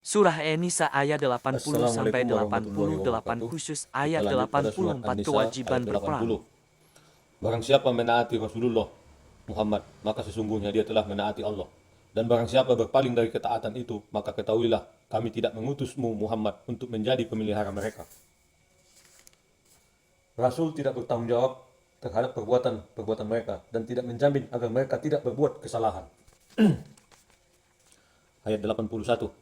Surah An-Nisa ayat 80-88 Assalamualaikum warahmatullahi wabarakatuh. khusus Kita ayat lanjut pada surat 84 An-Nisa kewajiban ayat berperang. 80. Barang siapa menaati Rasulullah Muhammad, maka sesungguhnya dia telah menaati Allah. Dan barang siapa berpaling dari ketaatan itu, maka ketahuilah kami tidak mengutusmu Muhammad untuk menjadi pemelihara mereka. Rasul tidak bertanggung jawab terhadap perbuatan mereka dan tidak menjamin agar mereka tidak berbuat kesalahan. Ayat 81.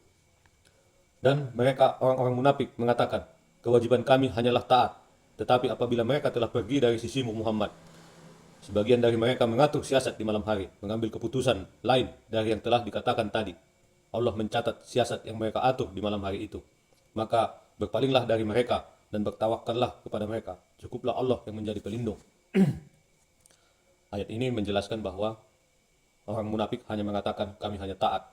Dan mereka orang-orang munafik mengatakan, kewajiban kami hanyalah taat. Tetapi apabila mereka telah pergi dari sisimu Muhammad, sebagian dari mereka mengatur siasat di malam hari, mengambil keputusan lain dari yang telah dikatakan tadi. Allah mencatat siasat yang mereka atur di malam hari itu. Maka berpalinglah dari mereka dan bertawakallah kepada mereka. Cukuplah Allah yang menjadi pelindung. Ayat ini menjelaskan bahwa orang munafik hanya mengatakan kami hanya taat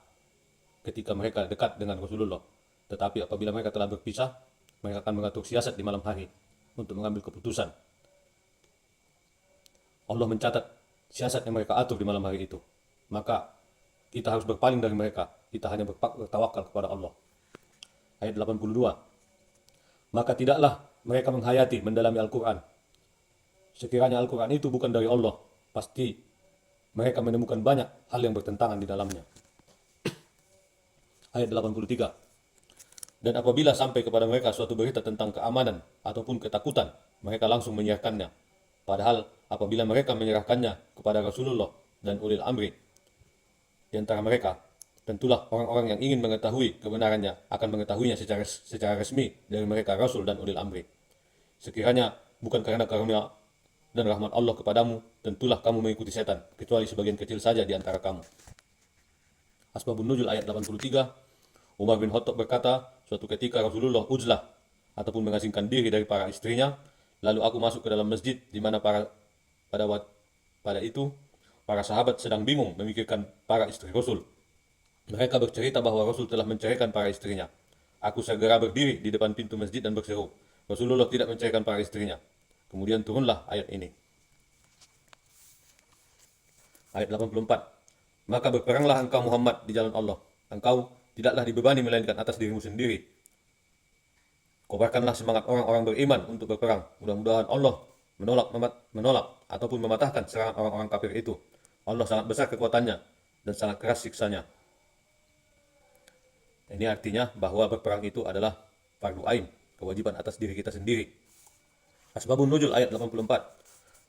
ketika mereka dekat dengan Rasulullah. Tetapi apabila mereka telah berpisah, mereka akan mengatur siasat di malam hari untuk mengambil keputusan. Allah mencatat siasat yang mereka atur di malam hari itu. Maka kita harus berpaling dari mereka. Kita hanya bertawakal kepada Allah. Ayat 82. Maka tidaklah mereka menghayati mendalami Al-Quran. Sekiranya Al-Quran itu bukan dari Allah, pasti mereka menemukan banyak hal yang bertentangan di dalamnya. Ayat 83. Dan apabila sampai kepada mereka suatu berita tentang keamanan ataupun ketakutan, mereka langsung menyerahkannya. Padahal apabila mereka menyerahkannya kepada Rasulullah dan ulil amri di antara mereka, tentulah orang-orang yang ingin mengetahui kebenarannya akan mengetahuinya secara resmi dari mereka Rasul dan ulil amri. Sekiranya bukan karena karunia dan rahmat Allah kepadamu, tentulah kamu mengikuti setan, kecuali sebagian kecil saja di antara kamu. Asbabun Nuzul ayat 83. Umar bin Khattab berkata, suatu ketika Rasulullah uzlah ataupun mengasingkan diri dari para istrinya, lalu aku masuk ke dalam masjid di mana pada itu para sahabat sedang bingung memikirkan para istri Rasul. Mereka bercerita bahwa Rasul telah menceraikan para istrinya. Aku segera berdiri di depan pintu masjid dan berseru, Rasulullah tidak menceraikan para istrinya. Kemudian turunlah ayat ini. Ayat 84. Maka berperanglah engkau Muhammad di jalan Allah. Engkau tidaklah dibebani melainkan atas dirimu sendiri. Kobarkanlah semangat orang-orang beriman untuk berperang. Mudah-mudahan Allah menolak ataupun mematahkan serangan orang-orang kafir itu. Allah sangat besar kekuatannya dan sangat keras siksanya. Ini artinya bahwa berperang itu adalah fardu ain, kewajiban atas diri kita sendiri. Asbabun Nuzul ayat 84.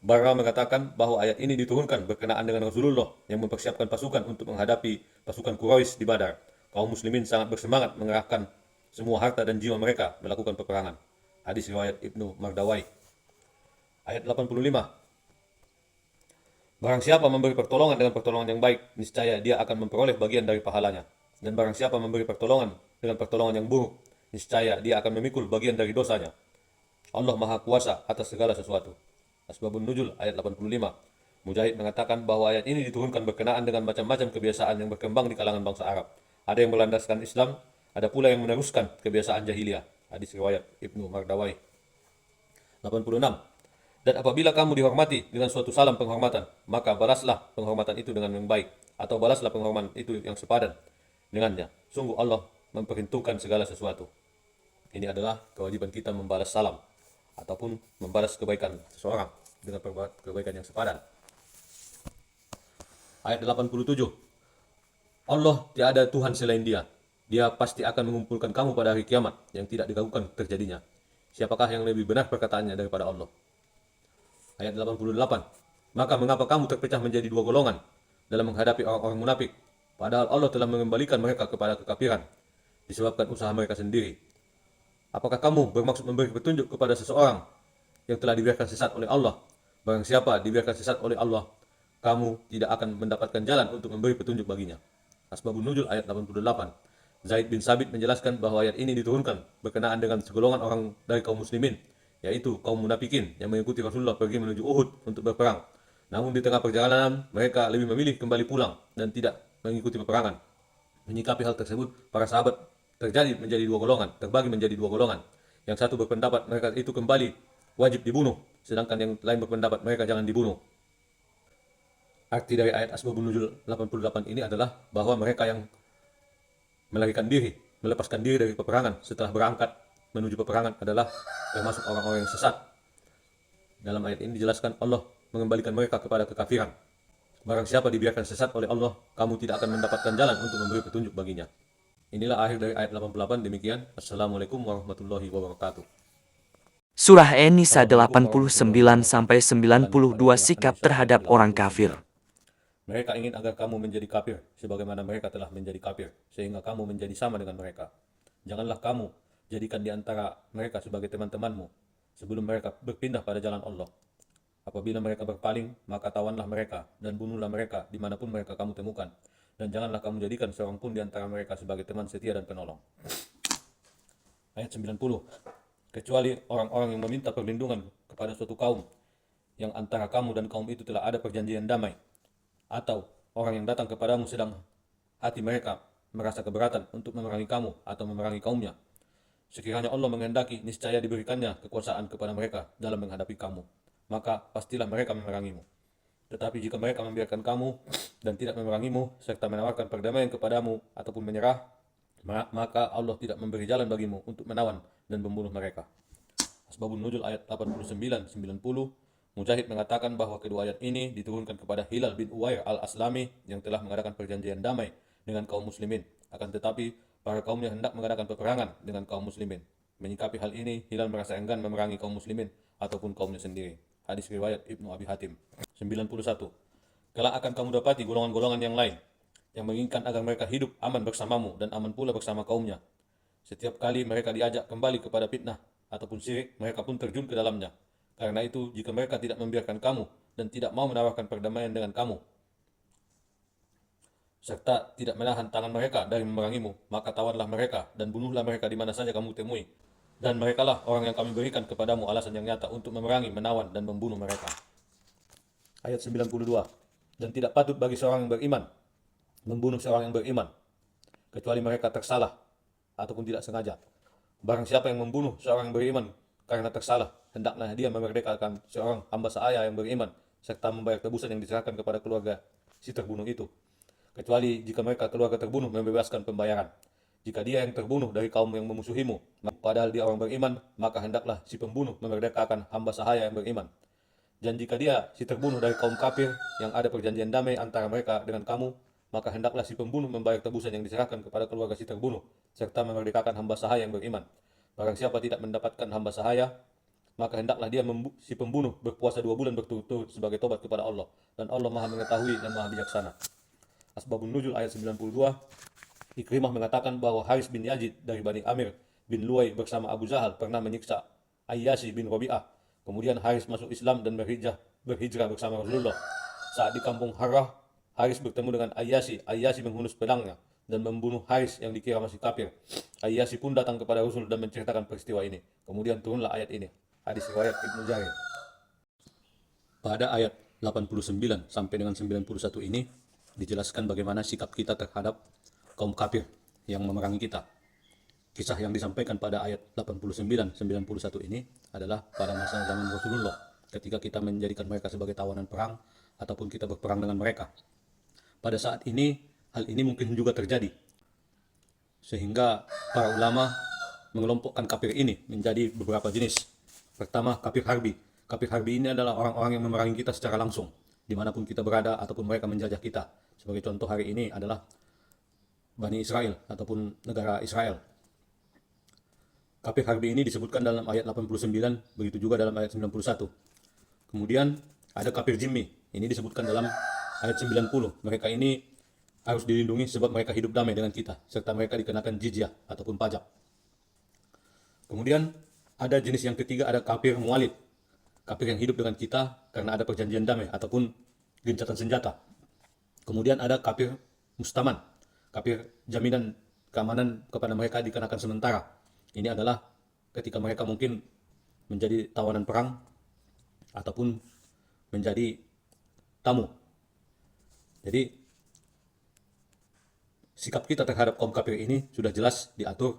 Bara mengatakan bahwa ayat ini diturunkan berkenaan dengan Rasulullah yang mempersiapkan pasukan untuk menghadapi pasukan Quraisy di Badar. Kaum muslimin sangat bersemangat mengerahkan semua harta dan jiwa mereka melakukan peperangan. Hadis riwayat Ibnu Mardawai. Ayat 85. Barang siapa memberi pertolongan dengan pertolongan yang baik, niscaya dia akan memperoleh bagian dari pahalanya. Dan barang siapa memberi pertolongan dengan pertolongan yang buruk, niscaya dia akan memikul bagian dari dosanya. Allah Maha Kuasa atas segala sesuatu. Asbabun Nuzul ayat 85. Mujahid mengatakan bahwa ayat ini diturunkan berkenaan dengan macam-macam kebiasaan yang berkembang di kalangan bangsa Arab. Ada yang berlandaskan Islam, ada pula yang meneruskan kebiasaan jahiliyah. Hadis riwayat Ibnu Mardawai. 86. Dan apabila kamu dihormati dengan suatu salam penghormatan, maka balaslah penghormatan itu dengan yang baik, atau balaslah penghormatan itu yang sepadan dengannya. Sungguh Allah memperhitungkan segala sesuatu. Ini adalah kewajiban kita membalas salam ataupun membalas kebaikan seseorang dengan kebaikan yang sepadan. Ayat 87. Allah tiada Tuhan selain Dia. Dia pasti akan mengumpulkan kamu pada hari kiamat yang tidak diragukan terjadinya. Siapakah yang lebih benar perkataannya daripada Allah? Ayat 88. Maka mengapa kamu terpecah menjadi dua golongan dalam menghadapi orang-orang munafik, padahal Allah telah mengembalikan mereka kepada kekafiran disebabkan usaha mereka sendiri? Apakah kamu bermaksud memberi petunjuk kepada seseorang yang telah dibiarkan sesat oleh Allah? Barang siapa dibiarkan sesat oleh Allah, kamu tidak akan mendapatkan jalan untuk memberi petunjuk baginya. Asbabun Nuzul ayat 88. Zaid bin Sabit menjelaskan bahwa ayat ini diturunkan berkenaan dengan segolongan orang dari kaum muslimin, yaitu kaum munafikin yang mengikuti Rasulullah pergi menuju Uhud untuk berperang. Namun di tengah perjalanan mereka lebih memilih kembali pulang dan tidak mengikuti peperangan. Menyikapi hal tersebut, para sahabat terbagi menjadi dua golongan. Yang satu berpendapat mereka itu kembali wajib dibunuh, sedangkan yang lain berpendapat mereka jangan dibunuh. Arti dari ayat Asbabun Nuzul 88 ini adalah bahwa mereka yang melarikan diri melepaskan diri dari peperangan setelah berangkat menuju peperangan adalah termasuk orang-orang yang sesat. Dalam ayat ini dijelaskan Allah mengembalikan mereka kepada kekafiran. Barang siapa dibiarkan sesat oleh Allah, kamu tidak akan mendapatkan jalan untuk memberi petunjuk baginya. Inilah akhir dari ayat 88. Demikian. Assalamualaikum warahmatullahi wabarakatuh. Surah An-Nisa 89-92 sikap terhadap orang kafir. Mereka ingin agar kamu menjadi kafir, sebagaimana mereka telah menjadi kafir, sehingga kamu menjadi sama dengan mereka. Janganlah kamu jadikan di antara mereka sebagai teman-temanmu, sebelum mereka berpindah pada jalan Allah. Apabila mereka berpaling, maka tawanlah mereka, dan bunuhlah mereka dimanapun mereka kamu temukan. Dan janganlah kamu jadikan seorang pun di antara mereka sebagai teman setia dan penolong. Ayat 90. Kecuali orang-orang yang meminta perlindungan kepada suatu kaum, yang antara kamu dan kaum itu telah ada perjanjian damai, atau orang yang datang kepadamu sedang hati mereka merasa keberatan untuk memerangi kamu atau memerangi kaumnya. Sekiranya Allah menghendaki, niscaya diberikannya kekuasaan kepada mereka dalam menghadapi kamu, maka pastilah mereka memerangimu. Tetapi jika mereka membiarkan kamu dan tidak memerangimu, serta menawarkan perdamaian kepadamu ataupun menyerah, maka Allah tidak memberi jalan bagimu untuk menawan dan membunuh mereka. Asbabun Nuzul ayat 89-90. Mujahid mengatakan bahwa kedua ayat ini diturunkan kepada Hilal bin Uwair al-Aslami yang telah mengadakan perjanjian damai dengan kaum muslimin. Akan tetapi, para kaumnya hendak mengadakan peperangan dengan kaum muslimin. Menyikapi hal ini, Hilal merasa enggan memerangi kaum muslimin ataupun kaumnya sendiri. Hadis riwayat Ibnu Abi Hatim. 91. Kelak akan kamu dapati golongan-golongan yang lain yang menginginkan agar mereka hidup aman bersamamu dan aman pula bersama kaumnya. Setiap kali mereka diajak kembali kepada fitnah ataupun syirik, mereka pun terjun ke dalamnya. Karena itu, jika mereka tidak membiarkan kamu dan tidak mau menawarkan perdamaian dengan kamu, serta tidak menahan tangan mereka dari memerangimu, maka tawanlah mereka dan bunuhlah mereka di mana saja kamu temui. Dan merekalah orang yang kami berikan kepadamu alasan yang nyata untuk memerangi, menawan, dan membunuh mereka. Ayat 92. Dan tidak patut bagi seorang yang beriman membunuh seorang yang beriman, kecuali mereka tersalah ataupun tidak sengaja. Barang siapa yang membunuh seorang yang beriman karena tersalah, hendaklah dia memerdekakan seorang hamba sahaya yang beriman, serta membayar tebusan yang diserahkan kepada keluarga si terbunuh itu. Kecuali jika mereka keluarga terbunuh membebaskan pembayaran. Jika dia yang terbunuh dari kaum yang memusuhimu, padahal dia orang beriman, maka hendaklah si pembunuh memerdekakan hamba sahaya yang beriman. Dan jika dia si terbunuh dari kaum kafir yang ada perjanjian damai antara mereka dengan kamu, maka hendaklah si pembunuh membayar tebusan yang diserahkan kepada keluarga si terbunuh, serta memerdekakan hamba sahaya yang beriman. Barang siapa tidak mendapatkan hamba sahaya, maka hendaklah dia si pembunuh berpuasa 2 bulan berturut-turut sebagai tobat kepada Allah. Dan Allah maha mengetahui dan maha bijaksana. Asbabun Nuzul ayat 92. Ikrimah mengatakan bahwa Haris bin Yazid dari Bani Amir bin Luwai bersama Abu Jahal pernah menyiksa Ayyasi bin Rabi'ah. Kemudian Haris masuk Islam dan berhijrah bersama Rasulullah. Saat di kampung Harrah, Haris bertemu dengan Ayyasi. Ayyasi menghunus pedangnya dan membunuh Haris yang dikira masih kafir. Ayyasi pun datang kepada Rasul dan menceritakan peristiwa ini. Kemudian turunlah ayat ini. Hadis riwayat Ibnu Jarir. Pada ayat 89 sampai dengan 91 ini dijelaskan bagaimana sikap kita terhadap kaum kafir yang memerangi kita. Kisah yang disampaikan pada ayat 89-91 ini adalah pada masa zaman Rasulullah, ketika kita menjadikan mereka sebagai tawanan perang ataupun kita berperang dengan mereka. Pada saat ini, hal ini mungkin juga terjadi. Sehingga para ulama mengelompokkan kafir ini menjadi beberapa jenis. Pertama, kafir harbi. Kafir harbi ini adalah orang-orang yang memerangi kita secara langsung, dimanapun kita berada ataupun mereka menjajah kita. Sebagai contoh hari ini adalah Bani Israel ataupun negara Israel. Kafir harbi ini disebutkan dalam ayat 89, begitu juga dalam ayat 91. Kemudian ada kafir zimmi. Ini disebutkan dalam ayat 90. Mereka ini harus dilindungi sebab mereka hidup damai dengan kita, serta mereka dikenakan jizyah ataupun pajak. Kemudian ada jenis yang ketiga, ada kafir mualid. Kafir yang hidup dengan kita karena ada perjanjian damai ataupun gencatan senjata. Kemudian ada kafir mustaman. Kafir jaminan keamanan kepada mereka dikenakan sementara. Ini adalah ketika mereka mungkin menjadi tawanan perang ataupun menjadi tamu. Jadi sikap kita terhadap kaum kafir ini sudah jelas diatur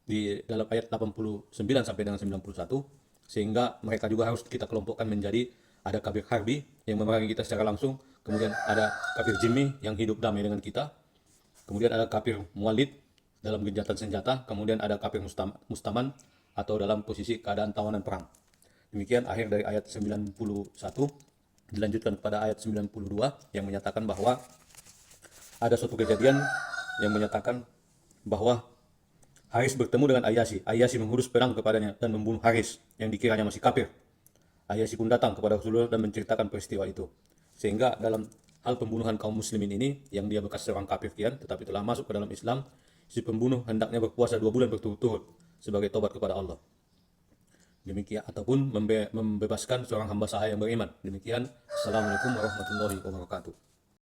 di dalam ayat 89 sampai dengan 91, sehingga mereka juga harus kita kelompokkan menjadi ada kafir harbi yang memerangi kita secara langsung, kemudian ada kafir zimmi yang hidup damai dengan kita, kemudian ada kafir mualid, dalam gencatan senjata, kemudian ada kafir mustaman atau dalam posisi keadaan tawanan perang. Demikian akhir dari ayat 91, dilanjutkan kepada ayat 92 yang menyatakan bahwa ada suatu kejadian yang menyatakan bahwa Haris bertemu dengan Ayyasi. Ayyasi mengurus perang kepadanya dan membunuh Haris yang dikiranya masih kafir. Ayyasi pun datang kepada Rasulullah dan menceritakan peristiwa itu. Sehingga dalam hal pembunuhan kaum muslimin ini, yang dia bekas seorang kafir kian tetapi telah masuk ke dalam Islam, si pembunuh hendaknya berpuasa 2 bulan berturut-turut sebagai tobat kepada Allah. Demikian, ataupun membebaskan seorang hamba sahaya yang beriman. Demikian. Assalamualaikum warahmatullahi wabarakatuh.